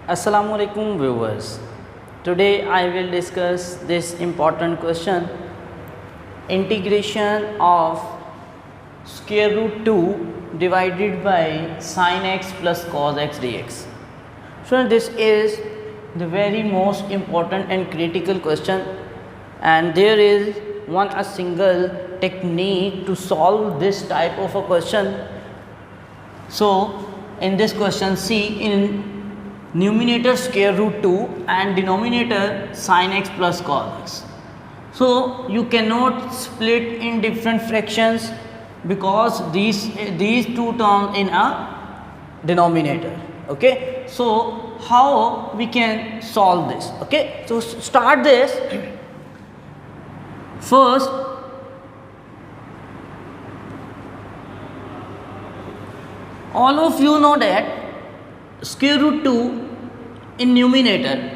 Assalamualaikum viewers. Today I will discuss this important question, integration of square root 2 divided by sin x plus cos x dx. So this is the very most important and critical question, and there is a single technique to solve this type of a question. So in this question, see, in numerator square root 2 and denominator sin x plus cos x. So you cannot split in different fractions because these two terms in a denominator. Okay, so how we can solve this? Okay, so start this. First, all of you know that square root 2 in numerator,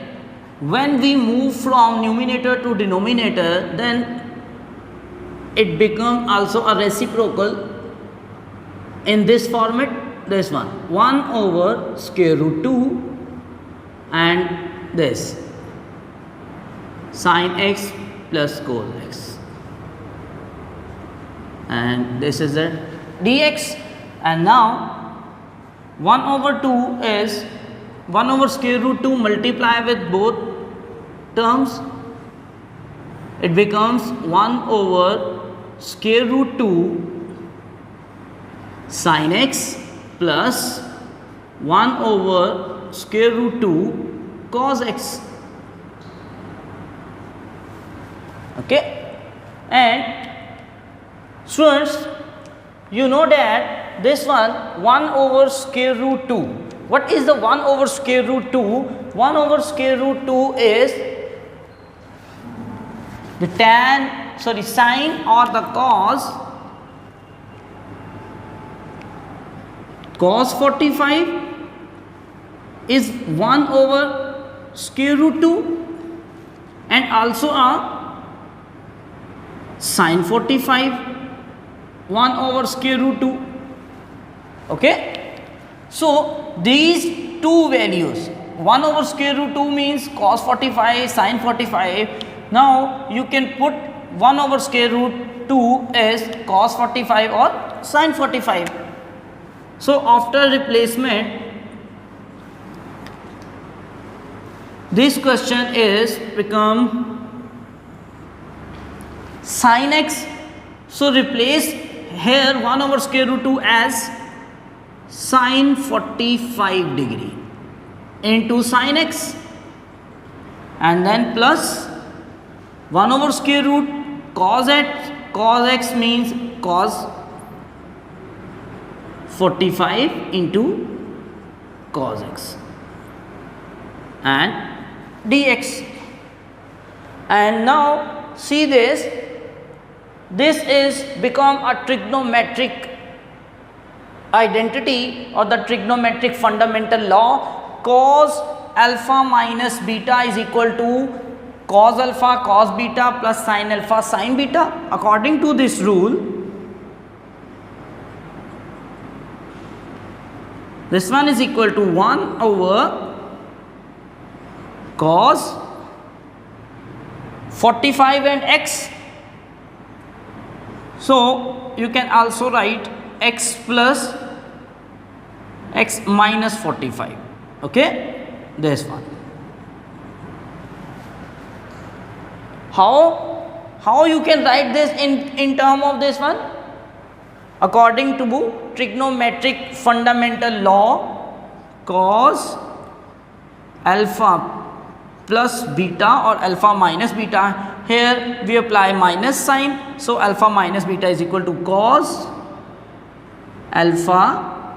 when we move from numerator to denominator, then it becomes also a reciprocal in this format. This one 1 over square root 2 and this sin x plus cos x, and this is a dx. And now 1 over 2 is 1 over square root 2 multiply with both terms, it becomes 1 over square root 2 sin x plus 1 over square root 2 cos x. Okay, and students, you know that this one over square root 2. What is the 1 over square root 2? 1 over square root 2 is the sine or the cos 45 is 1 over square root 2, and also a sine 45 1 over square root 2. Okay, so these two values, 1 over square root 2 means cos 45, sine 45. Now you can put 1 over square root 2 as cos 45 or sine 45. So after replacement, this question is become sin x. So replace here 1 over square root 2 as sine 45 degree into sin x, and then plus 1 over square root cos x. Cos x means cos 45 into cos x and dx. And now see this is become a trigonometric identity or the trigonometric fundamental law. Cos alpha minus beta is equal to cos alpha cos beta plus sin alpha sin beta. According to this rule, this one is equal to 1 over cos 45 and x. So you can also write x plus x minus 45. Okay, this one. How you can write this in term of this one? According to trigonometric fundamental law, cos alpha plus beta or alpha minus beta. Here we apply minus sign, so alpha minus beta is equal to cos alpha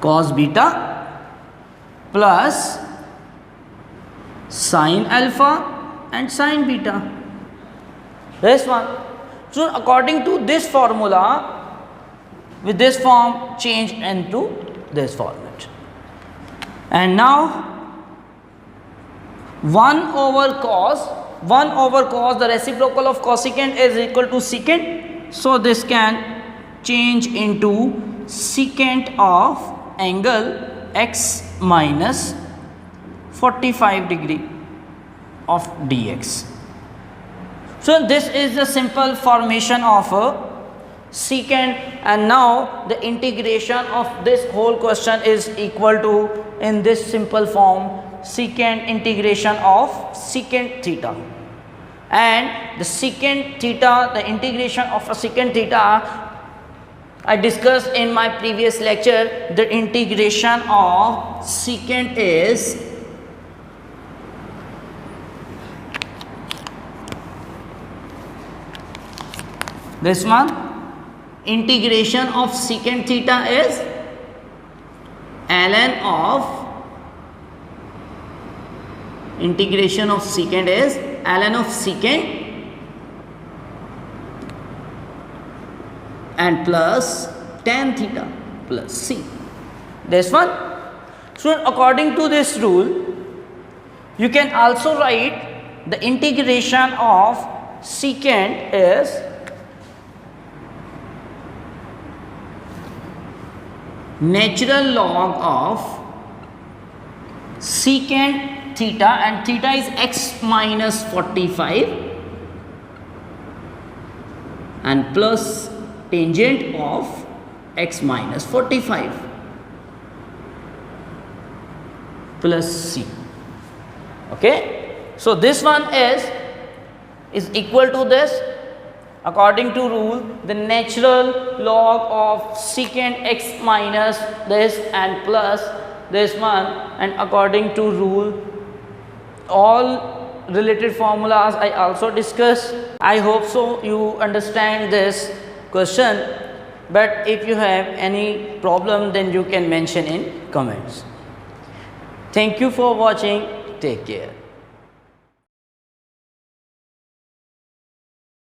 cos beta plus sin alpha and sin beta. This one. So according to this formula, with this form change into this format. And now 1 over cos, the reciprocal of cosecant is equal to secant. So this can change into secant of angle x minus 45 degree of dx. So this is the simple formation of a secant, and now the integration of this whole question is equal to, in this simple form, secant integration of secant theta. And the secant theta, the integration of a secant theta, I discussed in my previous lecture. The integration of secant is this one. Integration of secant theta is ln of, integration of secant is ln of secant and plus tan theta plus c. This one. So according to this rule, you can also write the integration of secant is natural log of secant theta, and theta is x minus 45 and plus tangent of x minus 45 plus c. Okay, so this one is equal to this. According to rule, the natural log of secant x minus this and plus this one, and according to rule, all related formulas I also discussed. I hope so you understand this question, but if you have any problem, then you can mention in comments. Thank you for watching. Take care.